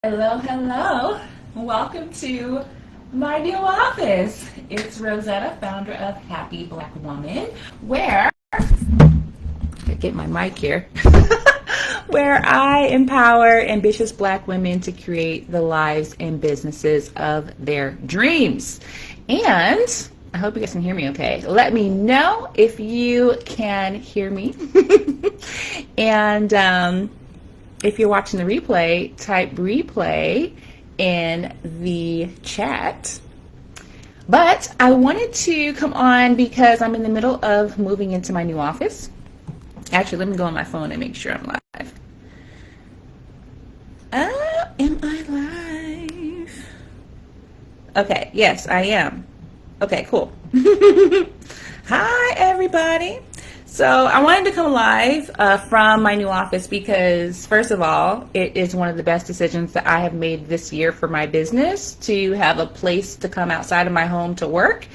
Hello, hello. Welcome to my new office. It's Rosetta, founder of Happy Black Woman, where I get my mic here. Where I empower ambitious black women to create the lives and businesses of their dreams. And I hope you guys can hear me okay. Let me know if you can hear me. And if you're watching the replay, type replay in the chat. But I wanted to come on because I'm in the middle of moving into my new office. Actually, let me go on my phone and make sure I'm live. Am I live? Okay, yes, I am. Okay, cool. Hi, everybody. So I wanted to come live from my new office because, first of all, it is one of the best decisions that I have made this year for my business to have a place to come outside of my home to work.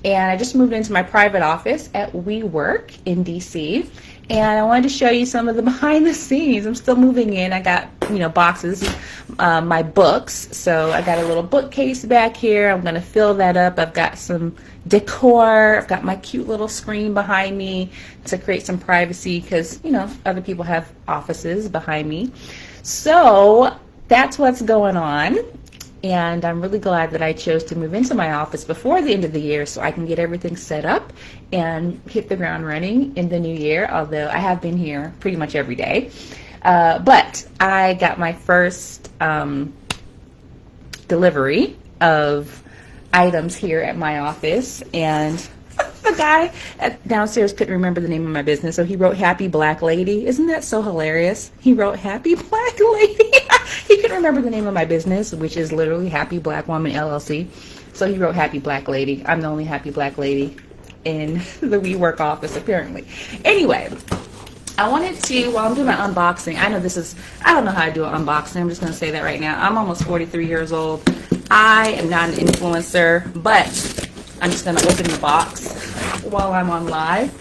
And I just moved into my private office at WeWork in DC. And I wanted to show you some of the behind the scenes. I'm still moving in. I got, boxes, my books. So I got a little bookcase back here. I'm going to fill that up. I've got some decor. I've got my cute little screen behind me to create some privacy because, other people have offices behind me. So that's what's going on. And I'm really glad that I chose to move into my office before the end of the year so I can get everything set up and hit the ground running in the new year, although I have been here pretty much every day. But I got my first delivery of items here at my office, and the guy downstairs couldn't remember the name of my business, so he wrote Happy Black Lady. Isn't that so hilarious? He wrote Happy Black Lady. He couldn't remember the name of my business, which is literally Happy Black Woman LLC. So he wrote Happy Black Lady. I'm the only happy black lady in the WeWork office, apparently. Anyway, I wanted to, while I'm doing my unboxing, I don't know how to do an unboxing. I'm just going to say that right now. I'm almost 43 years old. I am not an influencer, but I'm just going to open the box while I'm on live.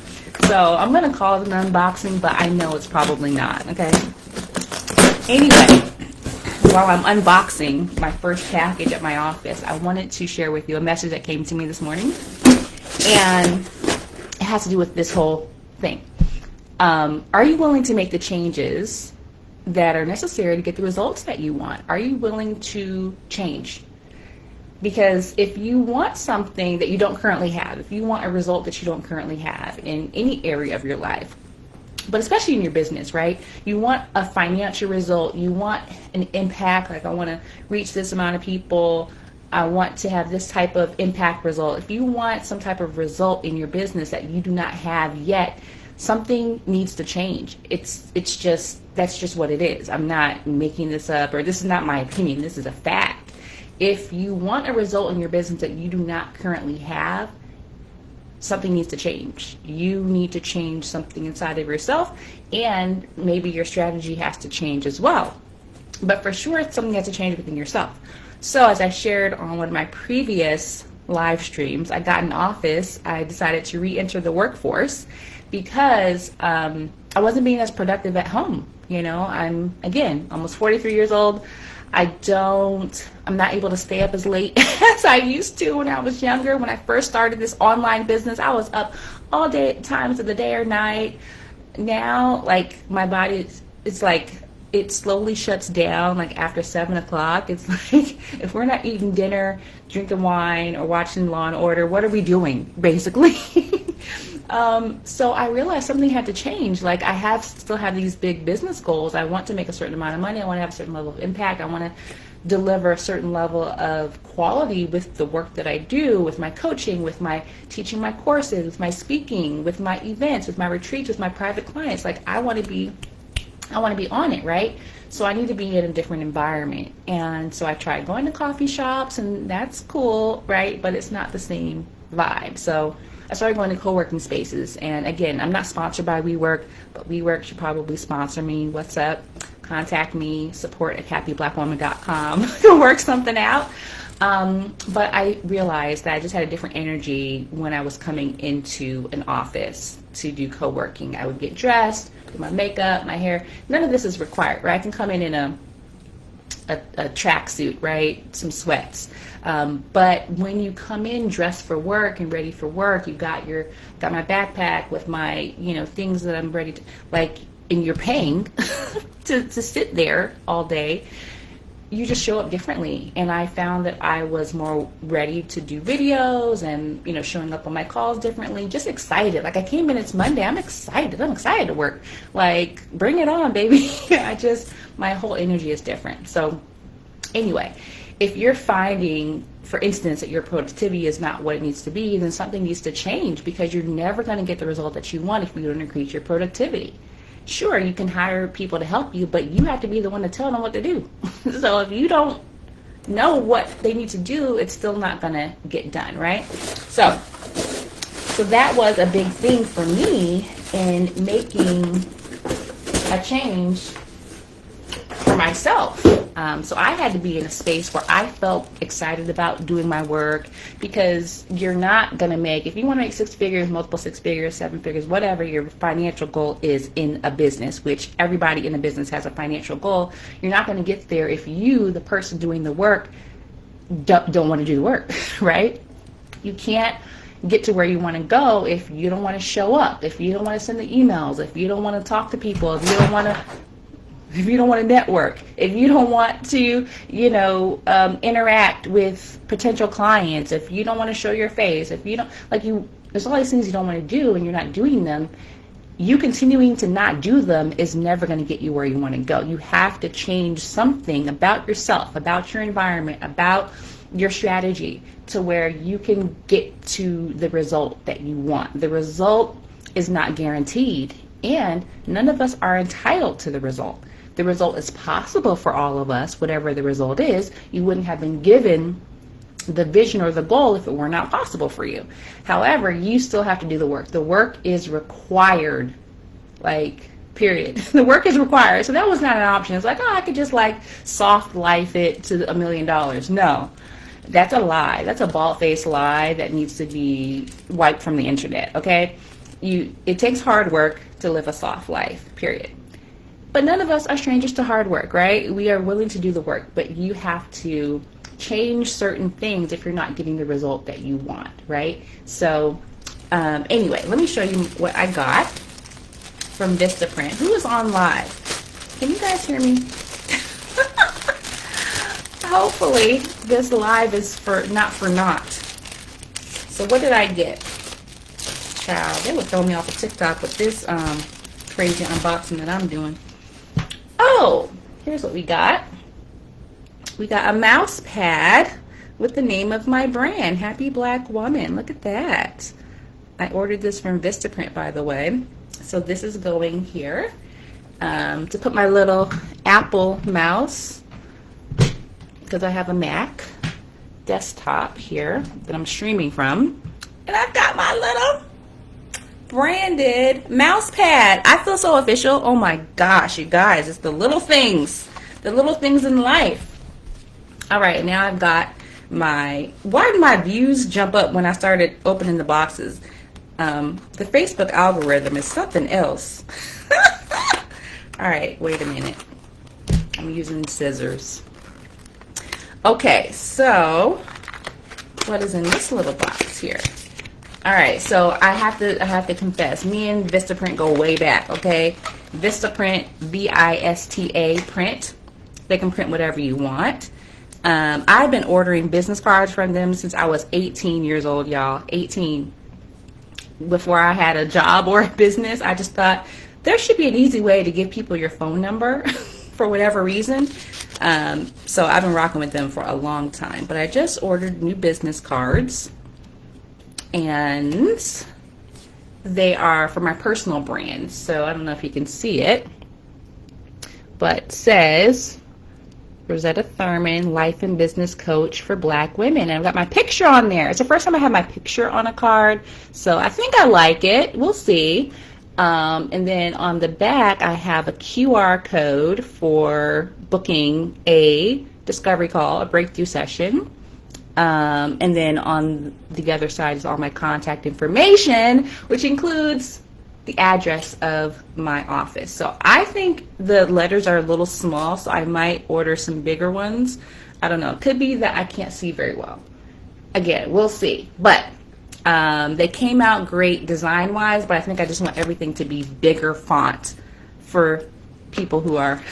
So I'm going to call it an unboxing, but I know it's probably not, okay? Anyway, while I'm unboxing my first package at my office, I wanted to share with you a message that came to me this morning. And it has to do with this whole thing. Are you willing to make the changes that are necessary to get the results that you want? Are you willing to change? Because if you want something that you don't currently have, if you want a result that you don't currently have in any area of your life, but especially in your business, right? You want a financial result. You want an impact. Like, I want to reach this amount of people. I want to have this type of impact result. If you want some type of result in your business that you do not have yet, something needs to change. That's just what it is. I'm not making this up, or this is not my opinion. This is a fact. If you want a result in your business that you do not currently have, something needs to change. You need to change something inside of yourself, and maybe your strategy has to change as well. But for sure, something has to change within yourself. So as I shared on one of my previous live streams, I got an office. I decided to re-enter the workforce because I wasn't being as productive at home. I'm, again, almost 43 years old. I'm not able to stay up as late as I used to when I was younger. When I first started this online business, I was up all day, times of the day or night. Now, like, my body, it's like it slowly shuts down, like after 7 o'clock. It's like, if we're not eating dinner, drinking wine, or watching Law and Order, what are we doing, basically? So I realized something had to change. Like, I still have these big business goals. I want to make a certain amount of money. I want to have a certain level of impact. I want to deliver a certain level of quality with the work that I do, with my coaching, with my teaching my courses, with my speaking, with my events, with my retreats, with my private clients. Like, I want to be on it, right? So I need to be in a different environment. And so I tried going to coffee shops, and that's cool, right? But it's not the same vibe. So I started going to co-working spaces. And again, I'm not sponsored by WeWork, but WeWork should probably sponsor me. What's up? Contact me, support@happyblackwoman.com to work something out. But I realized that I just had a different energy when I was coming into an office to do co-working. I would get dressed, do my makeup, my hair. None of this is required, right? I can come in a a tracksuit, right? Some sweats. But when you come in dressed for work and ready for work, you got my backpack with my, things that I'm ready to, like, and you're paying to sit there all day, you just show up differently. And I found that I was more ready to do videos and, showing up on my calls differently, just excited. Like, I came in, it's Monday, I'm excited to work. Like, bring it on, baby. My whole energy is different. So anyway, if you're finding, for instance, that your productivity is not what it needs to be, then something needs to change, because you're never going to get the result that you want if you don't increase your productivity. Sure, you can hire people to help you, but you have to be the one to tell them what to do. So if you don't know what they need to do, it's still not going to get done, right? So that was a big thing for me in making a change for myself. So I had to be in a space where I felt excited about doing my work, because you're not going to make, if you want to make 6 figures, multiple 6 figures, 7 figures, whatever your financial goal is in a business, which everybody in a business has a financial goal, you're not going to get there if you, the person doing the work, don't want to do the work, right? You can't get to where you want to go if you don't want to show up, if you don't want to send the emails, if you don't want to talk to people, if you don't want to network, if you don't want to, interact with potential clients, if you don't want to show your face, if you don't, there's all these things you don't want to do and you're not doing them, you continuing to not do them is never going to get you where you want to go. You have to change something about yourself, about your environment, about your strategy, to where you can get to the result that you want. The result is not guaranteed, and none of us are entitled to the result. The result is possible for all of us, whatever the result is. You wouldn't have been given the vision or the goal if it were not possible for you. However, you still have to do the work. The work is required, period. The work is required. So that was not an option. It's I could just soft life it to $1 million. No, that's a lie. That's a bald-faced lie that needs to be wiped from the internet, okay? It takes hard work to live a soft life, period. But none of us are strangers to hard work, right? We are willing to do the work, but you have to change certain things if you're not getting the result that you want, right? So anyway, let me show you what I got from Vistaprint. Who is on live? Can you guys hear me? Hopefully this live is not for naught. So what did I get? Child, they would throw me off of TikTok with this crazy unboxing that I'm doing. Oh, here's what we got. We got a mouse pad with the name of my brand, Happy Black Woman. Look at that. I ordered this from Vistaprint, by the way. So this is going here to put my little Apple mouse, because I have a Mac desktop here that I'm streaming from. And I've got my little branded mouse pad. I feel so official. Oh my gosh, you guys, it's the little things in life. All right, now I've got why did my views jump up when I started opening the boxes? The Facebook algorithm is something else. All right, wait a minute. I'm using scissors. Okay, so what is in this little box here? All right, so I have to confess, me and Vistaprint go way back, okay? Vistaprint, V-I-S-T-A print. They can print whatever you want. I've been ordering business cards from them since I was 18 years old, y'all. 18. Before I had a job or a business, I just thought there should be an easy way to give people your phone number for whatever reason. So I've been rocking with them for a long time. But I just ordered new business cards. And they are for my personal brand. So I don't know if you can see it, but it says Rosetta Thurman, Life and Business Coach for Black Women. And I've got my picture on there. It's the first time I have my picture on a card. So I think I like it. We'll see. And then on the back, I have a QR code for booking a discovery call, a breakthrough session. And then on the other side is all my contact information, which includes the address of my office. So I think the letters are a little small, so I might order some bigger ones. I don't know. It could be that I can't see very well. Again, we'll see. But they came out great design-wise, but I think I just want everything to be bigger font for people who are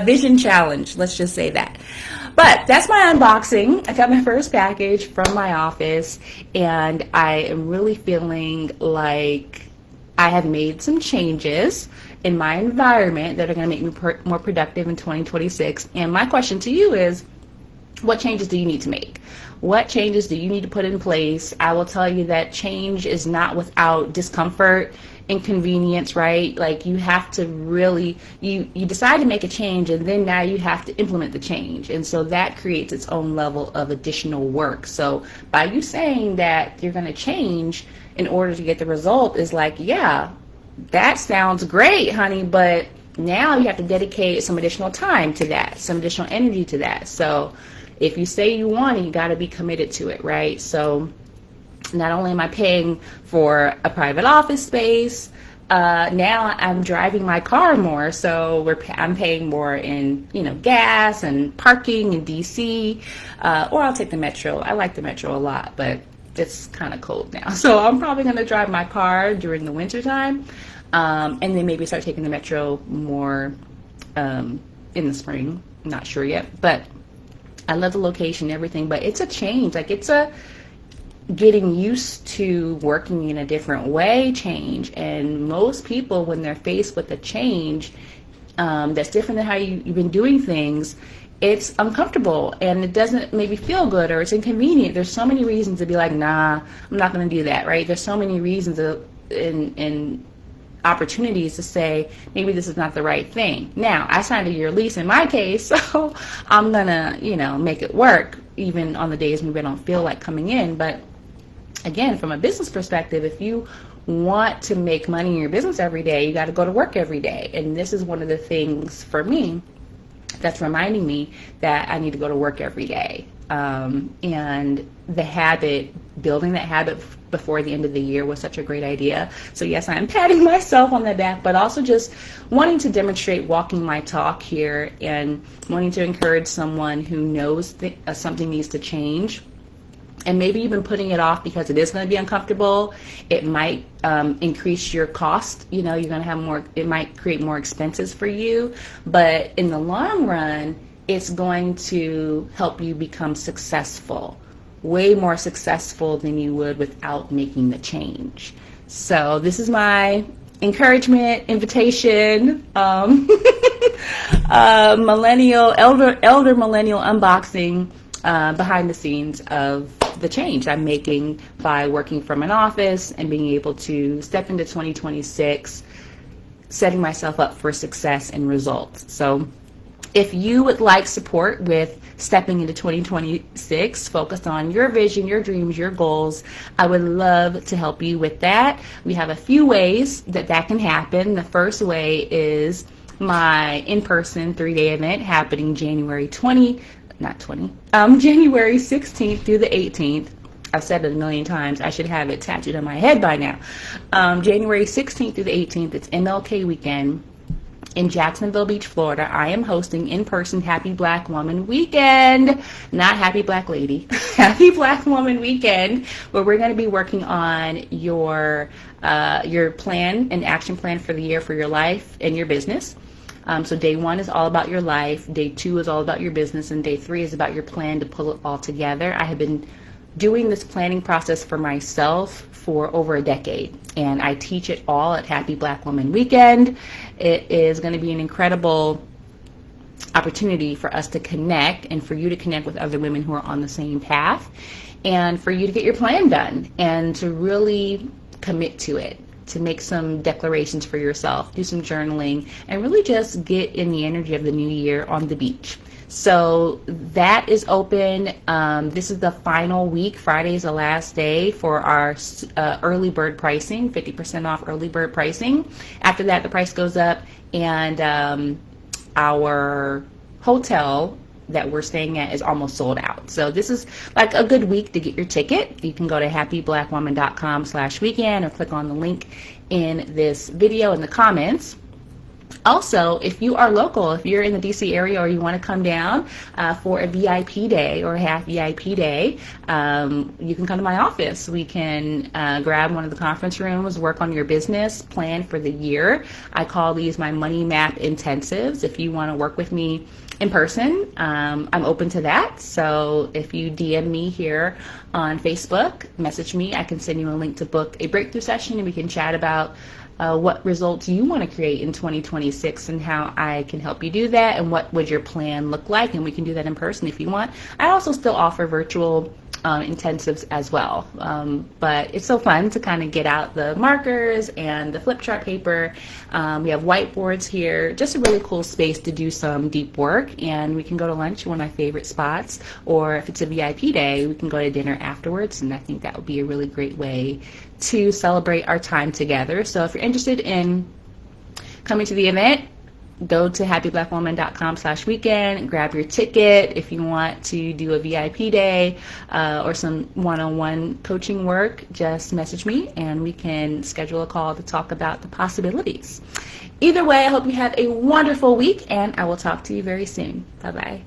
vision challenged. Let's just say that. But that's my unboxing. I got my first package from my office, and I am really feeling like I have made some changes in my environment that are going to make me more productive in 2026. And my question to you is, what changes do you need to make? What changes do you need to put in place? I will tell you that change is not without discomfort, inconvenience, right? Like, you have to really, you decide to make a change, and then now you have to implement the change. And so that creates its own level of additional work. So by you saying that you're going to change in order to get the result is like, yeah, that sounds great, honey, but now you have to dedicate some additional time to that, some additional energy to that. So if you say you want it, you got to be committed to it, right? So not only am I paying for a private office space, now I'm driving my car more, so I'm paying more in, gas and parking in DC, or I'll take the metro. I like the metro a lot, but it's kind of cold now, so I'm probably going to drive my car during the winter time, and then maybe start taking the metro more in the spring. Not sure yet, but I love the location and everything, but it's a change. Like, it's a getting used to working in a different way change. And most people, when they're faced with a change that's different than how you've been doing things, it's uncomfortable and it doesn't maybe feel good, or it's inconvenient. There's so many reasons to be like, nah, I'm not going to do that, right? There's so many reasons in opportunities to say maybe this is not the right thing. Now, I signed a year lease in my case, so I'm gonna make it work even on the days maybe I don't feel like coming in. But again, from a business perspective, if you want to make money in your business every day, you got to go to work every day. And this is one of the things for me that's reminding me that I need to go to work every day. And building that habit before the end of the year was such a great idea. So yes, I am patting myself on the back, but also just wanting to demonstrate walking my talk here and wanting to encourage someone who knows something needs to change. And maybe you've been putting it off because it is going to be uncomfortable. It might increase your cost. You're going to have more, it might create more expenses for you. But in the long run, it's going to help you become successful, way more successful than you would without making the change. So this is my encouragement, invitation, elder millennial unboxing behind the scenes of the change I'm making by working from an office and being able to step into 2026, setting myself up for success and results. So if you would like support with stepping into 2026, focused on your vision, your dreams, your goals, I would love to help you with that. We have a few ways that can happen. The first way is my in-person 3-day event happening January 16th through the 18th. I've said it a million times. I should have it tattooed on my head by now. January 16th through the 18th, it's MLK weekend in Jacksonville Beach, Florida. I am hosting in-person Happy Black Woman Weekend, not Happy Black Lady, Happy Black Woman Weekend, where we're going to be working on your plan and action plan for the year for your life and your business. So day 1 is all about your life, day 2 is all about your business, and day 3 is about your plan to pull it all together. I have been doing this planning process for myself for over a decade, and I teach it all at Happy Black Woman Weekend. It is going to be an incredible opportunity for us to connect and for you to connect with other women who are on the same path, and for you to get your plan done and to really commit to it, to make some declarations for yourself, do some journaling, and really just get in the energy of the new year on the beach. So that is open. This is the final week. Friday is the last day for our early bird pricing, 50% off early bird pricing. After that, the price goes up, and our hotel that we're staying at is almost sold out. So this is like a good week to get your ticket. You can go to happyblackwoman.com/weekend or click on the link in this video in the comments. Also, if you are local, if you're in the DC area or you want to come down for a VIP day or a half VIP day, you can come to my office. We can grab one of the conference rooms, work on your business plan for the year. I call these my money map intensives. If you want to work with me in person, I'm open to that. So if you DM me here on Facebook, message me, I can send you a link to book a breakthrough session, and we can chat about what results you want to create in 2026 and how I can help you do that, and what would your plan look like, and we can do that in person if you want. I also still offer virtual intensives as well, but it's so fun to kind of get out the markers and the flip chart paper. We have whiteboards here, just a really cool space to do some deep work, and we can go to lunch, one of my favorite spots, or if it's a VIP day, we can go to dinner afterwards, and I think that would be a really great way to celebrate our time together. So if you're interested in coming to the event, go to happyblackwoman.com/weekend, grab your ticket. If you want to do a VIP day or some one-on-one coaching work, just message me and we can schedule a call to talk about the possibilities. Either way, I hope you have a wonderful week, and I will talk to you very soon. Bye-bye.